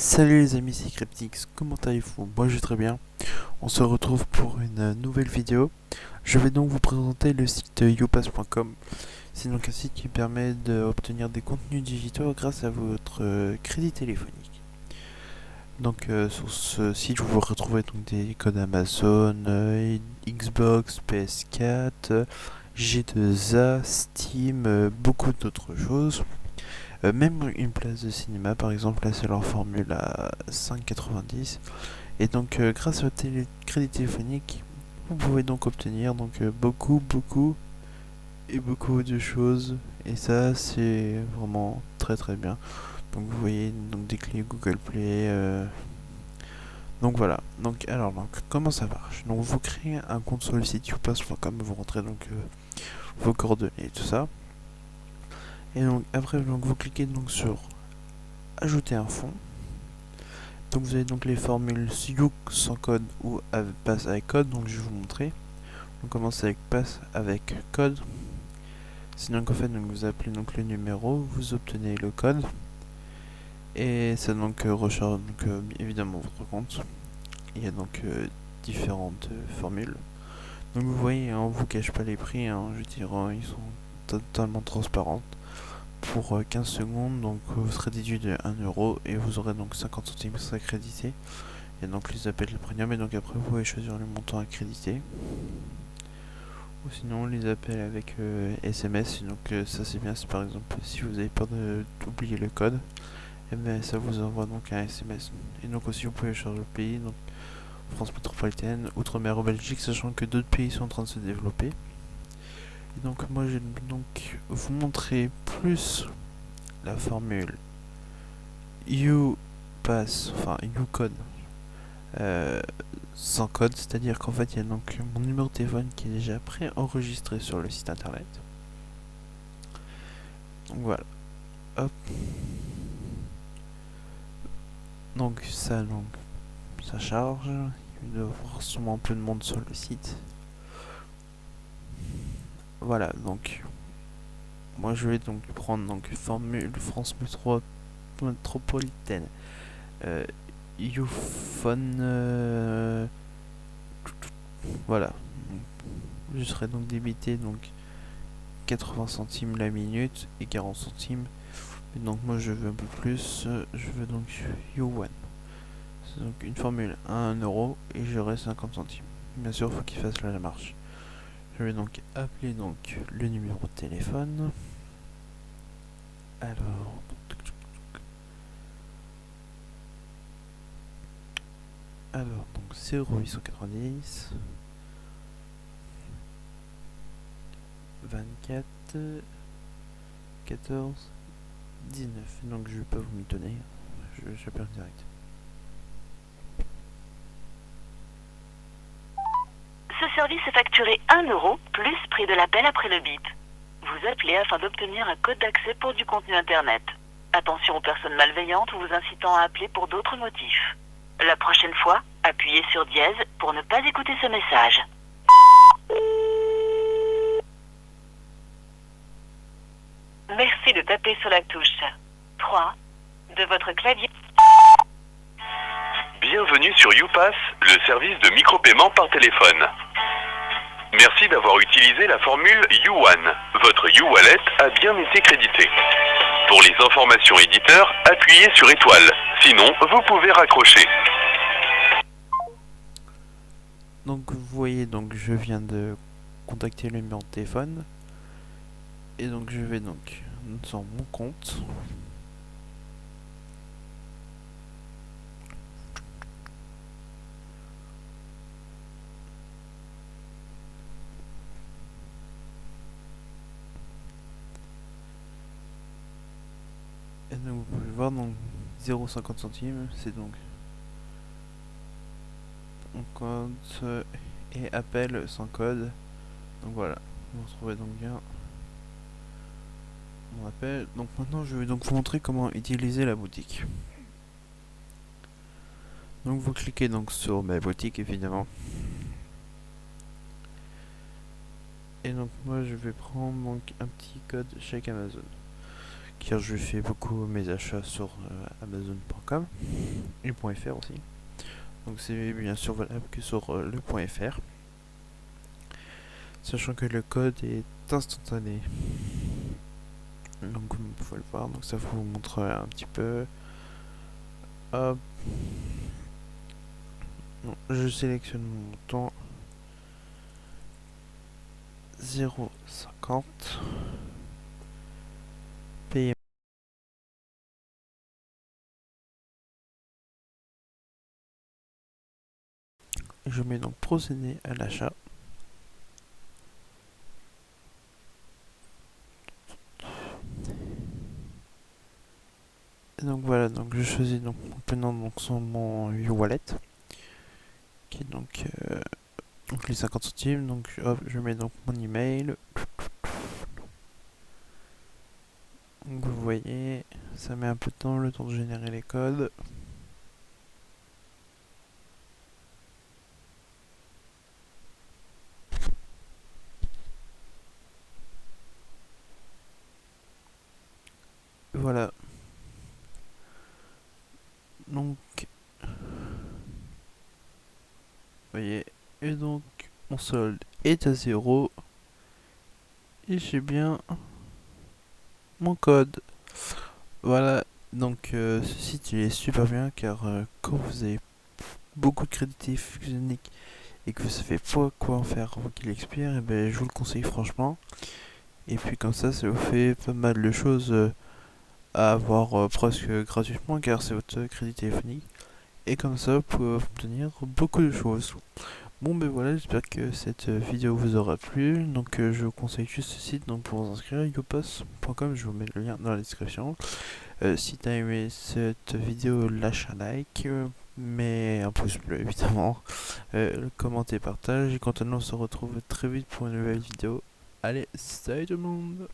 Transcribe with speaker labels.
Speaker 1: Salut les amis, c'est Cryptix, comment allez-vous? Moi je vais très bien. On se retrouve pour une nouvelle vidéo. Je vais donc vous présenter le site youpass.com. C'est donc un site qui permet d'obtenir des contenus digitaux grâce à votre crédit téléphonique. Donc sur ce site vous retrouvez donc des codes Amazon, Xbox, PS4, G2A, Steam, beaucoup d'autres choses. Même une place de cinéma par exemple, là c'est leur formule à 5,90. Et donc grâce au crédit téléphonique, vous pouvez donc obtenir beaucoup et beaucoup de choses. Et ça c'est vraiment très bien. Donc vous voyez donc des clés Google Play. Donc voilà. Donc comment ça marche? Donc vous créez un compte sur le site youpass.com, vous rentrez donc vos coordonnées et tout ça. Et donc après donc vous cliquez donc sur ajouter un fonds. Donc vous avez donc les formules You sans code ou pass avec code. Donc je vais vous montrer. On commence avec pass avec code. C'est donc en fait donc vous appelez donc le numéro, vous obtenez le code et ça donc recharge donc évidemment votre compte. Il y a donc différentes formules. Donc vous voyez, on vous cache pas les prix, hein, je dirais, ils sont totalement transparents. Pour 15 secondes, donc vous serez déduit de 1€ et vous aurez donc 50 centimes crédité. Il y a donc les appels de premium et donc après vous pouvez choisir le montant à créditer. Ou sinon les appels avec SMS, donc ça c'est bien, c'est par exemple si vous avez peur d'oublier le code, et ben ça vous envoie donc un SMS. Et donc aussi vous pouvez changer le pays, donc France métropolitaine, Outre-mer ou Belgique, sachant que d'autres pays sont en train de se développer. Et donc moi je vais donc vous montrer plus la formule YouPass, enfin YouCode, sans code, c'est-à-dire qu'en fait il y a donc mon numéro de téléphone qui est déjà pré-enregistré sur le site internet. Donc voilà, hop. Donc ça charge. Il doit y avoir sûrement un peu de monde sur le site. Voilà, donc moi je vais donc prendre donc formule France métropolitaine. Youphone. Voilà. Je serai donc débité donc 80 centimes la minute et 40 centimes. Et donc moi je veux un peu plus. Je veux donc YouOne. C'est donc une formule à 1€ et j'aurai 50 centimes. Bien sûr, il faut qu'il fasse la marche. Je vais donc appeler donc le numéro de téléphone. Alors, donc 0890 24 14 19. Donc je vais pas vous m'étonner, j'appelle direct.
Speaker 2: Ce service est facturé 1€ plus prix de l'appel après le bip. Vous appelez afin d'obtenir un code d'accès pour du contenu internet. Attention aux personnes malveillantes vous incitant à appeler pour d'autres motifs. La prochaine fois, appuyez sur dièse pour ne pas écouter ce message. Merci de taper sur la touche 3 de votre clavier.
Speaker 3: Bienvenue sur YouPass, le service de micro-paiement par téléphone. Merci d'avoir utilisé la formule YouOne. Votre YouWallet a bien été crédité. Pour les informations éditeurs, appuyez sur étoile. Sinon, vous pouvez raccrocher.
Speaker 1: Donc vous voyez, donc je viens de contacter le numéro de téléphone. Et donc je vais donc sur mon compte. Et donc vous pouvez voir donc 0,50 centimes, c'est donc mon compte et appel sans code. Donc voilà, vous retrouvez donc bien mon appel. Donc maintenant je vais donc vous montrer comment utiliser la boutique. Donc vous cliquez donc sur ma boutique évidemment. Et donc moi je vais prendre donc un petit code chèque Amazon. car je fais beaucoup mes achats sur Amazon.com et .fr aussi. Donc c'est bien sûr valable que sur le .fr, sachant que le code est instantané. Donc vous pouvez le voir, donc ça vous montre un petit peu. Hop. Non, je sélectionne mon montant 0,50 payer. Je mets donc procéder à l'achat. Et donc voilà, donc je choisis donc mon paiement donc sur mon U-Wallet, qui est donc les 50 centimes. Donc hop, je mets donc mon email. Donc vous voyez, ça met un peu de temps, le temps de générer les codes. Voilà. Donc, vous voyez, et donc mon solde est à 0 et j'ai bien mon code. Voilà, donc ce site il est super bien car quand vous avez beaucoup de créditifs uniques et que vous savez pas quoi en faire avant qu'il expire, et ben je vous le conseille franchement. Et puis comme ça vous fait pas mal de choses à avoir presque gratuitement car c'est votre crédit téléphonique. Et comme ça vous pouvez obtenir beaucoup de choses. Bon ben voilà, j'espère que cette vidéo vous aura plu. Donc je vous conseille juste ce site donc pour vous inscrire, yopass.com, je vous mets le lien dans la description. Si t'as aimé cette vidéo, lâche un like, mets un pouce bleu évidemment, commentez, partage, et quant à nous on se retrouve très vite pour une nouvelle vidéo. Allez, salut tout le monde!